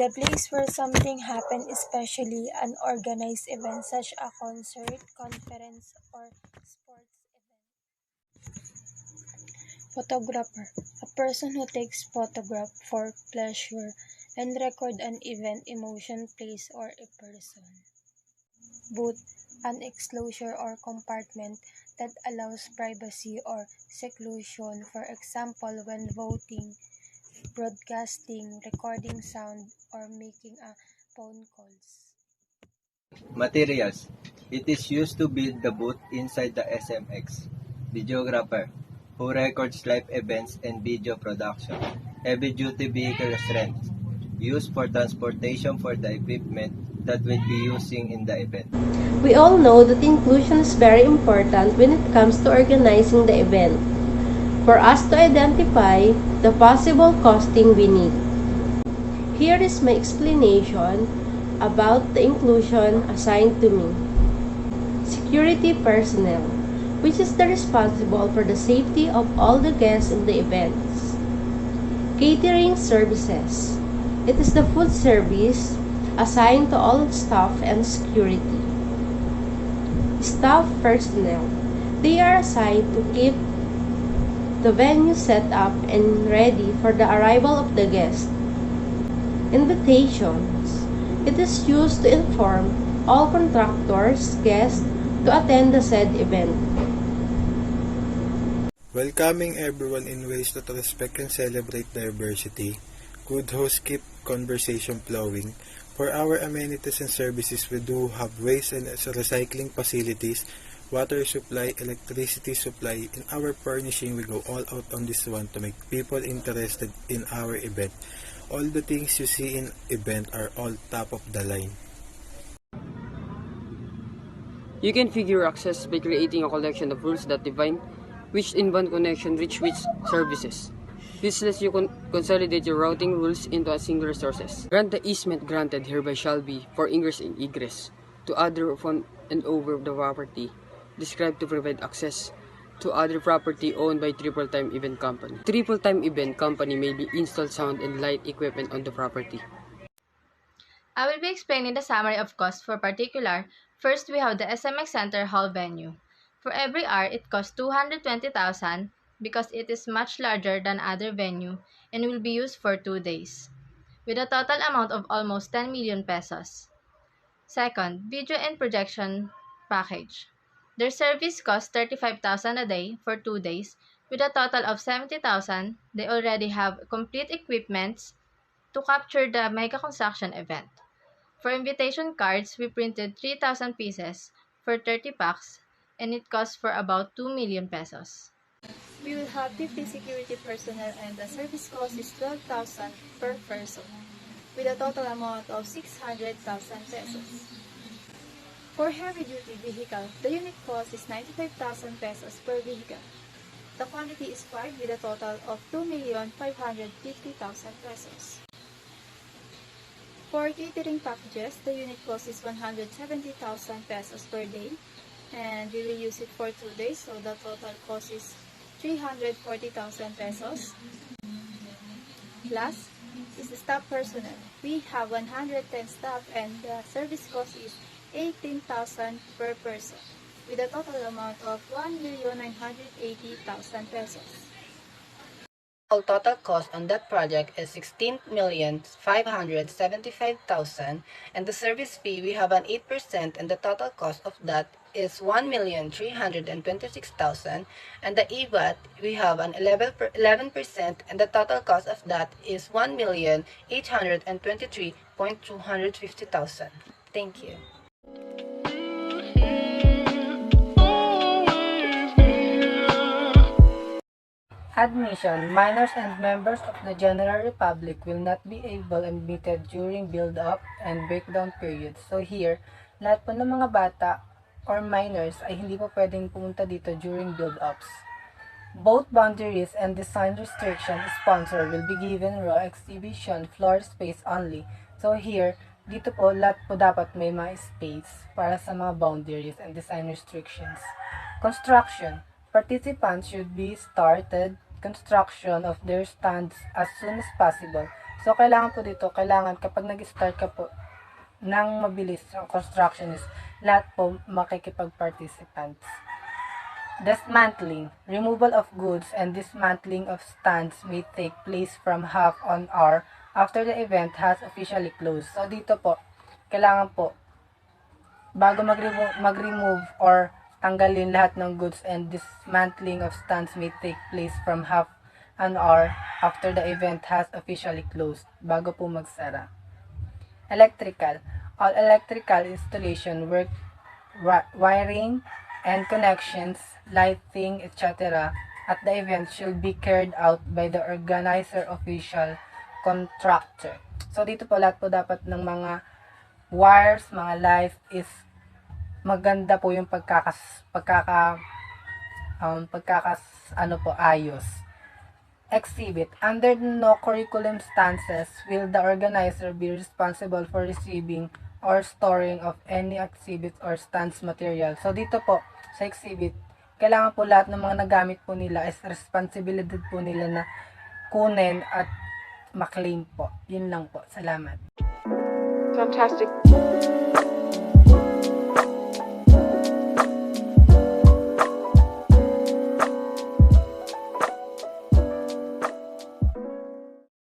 the place where something happened, especially an organized event such as a concert, conference, or sports event. Photographer, a person who takes photograph for pleasure and record an event, emotion, place, or a person. Booth, an enclosure or compartment that allows privacy or seclusion, for example when voting, broadcasting, recording sound, or making a phone calls. Materials. It is used to build the booth inside the SMX. Videographer, who records live events and video production. Heavy-duty vehicle strength, used for transportation for the equipment that will be using in the event. We all know that inclusion is very important when it comes to organizing the event, for us to identify the possible costing we need. Here is my explanation about the inclusion assigned to me. Security personnel, which is the responsible for the safety of all the guests in the events. Catering services, it is the food service assigned to all staff and security. Staff personnel, they are assigned to keep the venue set up and ready for the arrival of the guest. Invitations, it is used to inform all contractors, guests to attend the said event. Welcoming everyone in ways that respect and celebrate diversity. Good hosts keep conversation flowing. For our amenities and services, we do have waste and recycling facilities, water supply, electricity supply. In our furnishing, we go all out on this one to make people interested in our event. All the things you see in event are all top of the line. You can figure access by creating a collection of rules that define which inbound connection reach which services. This lets you consolidate your routing rules into a single resources. Grant the easement granted hereby shall be for ingress and egress to other on and over the property described to provide access to other property owned by Triple Time Event Company. Triple Time Event Company may be installed sound and light equipment on the property. I will be explaining the summary of costs for particular. First, we have the SMX Center Hall venue. For every hour, it costs 220,000 because it is much larger than other venue and will be used for 2 days, with a total amount of almost 10 million pesos. Second, video and projection package. Their service costs 35,000 a day for 2 days, with a total of 70,000. They already have complete equipments to capture the mega construction event. For invitation cards, we printed 3,000 pieces for 30 packs, and it costs for about 2 million pesos. We will have 50 security personnel and the service cost is 12,000 per person, with a total amount of 600,000 pesos. For heavy-duty vehicle, the unit cost is 95,000 pesos per vehicle. The quantity is 5 with a total of 2,550,000 pesos. For catering packages, the unit cost is 170,000 pesos per day, and we will use it for 2 days, so the total cost is 340,000 pesos. Last is the staff personnel. We have 110 staff and the service cost is 18,000 per person, with a total amount of 1,980,000 pesos. Total cost on that project is 16,575,000, and the service fee we have an 8%, and the total cost of that is 1,326,000, and the EVAT we have an 11%, and the total cost of that is 1,823,250,000. Thank you. Admission. Minors and members of the general public will not be admitted during build-up and breakdown periods. So here, lahat po ng mga bata or minors ay hindi po pwedeng pumunta dito during build-ups. Both boundaries and design restriction sponsor will be given raw exhibition floor space only. So here, dito po lahat po dapat may mga space para sa mga boundaries and design restrictions. Construction. Participants should be started construction of their stands as soon as possible So, kailangan po dito, kapag nag-start ka po ng mabilis ang construction is lahat po makikipag-participants. Dismantling. Removal of goods and dismantling of stands may take place from half an hour after the event has officially closed. So, dito po, kailangan po, bago mag-remove or tanggalin lahat ng goods and dismantling of stands may take place from half an hour after the event has officially closed, bago po magsara. Electrical. All electrical installation work, wiring and connections, lighting, etc. at the event should be carried out by the organizer official contractor. So dito po lahat po dapat ng mga wires, mga light is maganda po yung ayos. Exhibit. Under no curriculum stances will the organizer be responsible for receiving or storing of any exhibits or stands material. So dito po sa exhibit, kailangan po lahat ng mga nagamit po nila is responsibilidad po nila na kunin at maklaim po. Yun lang po. Salamat. Fantastic.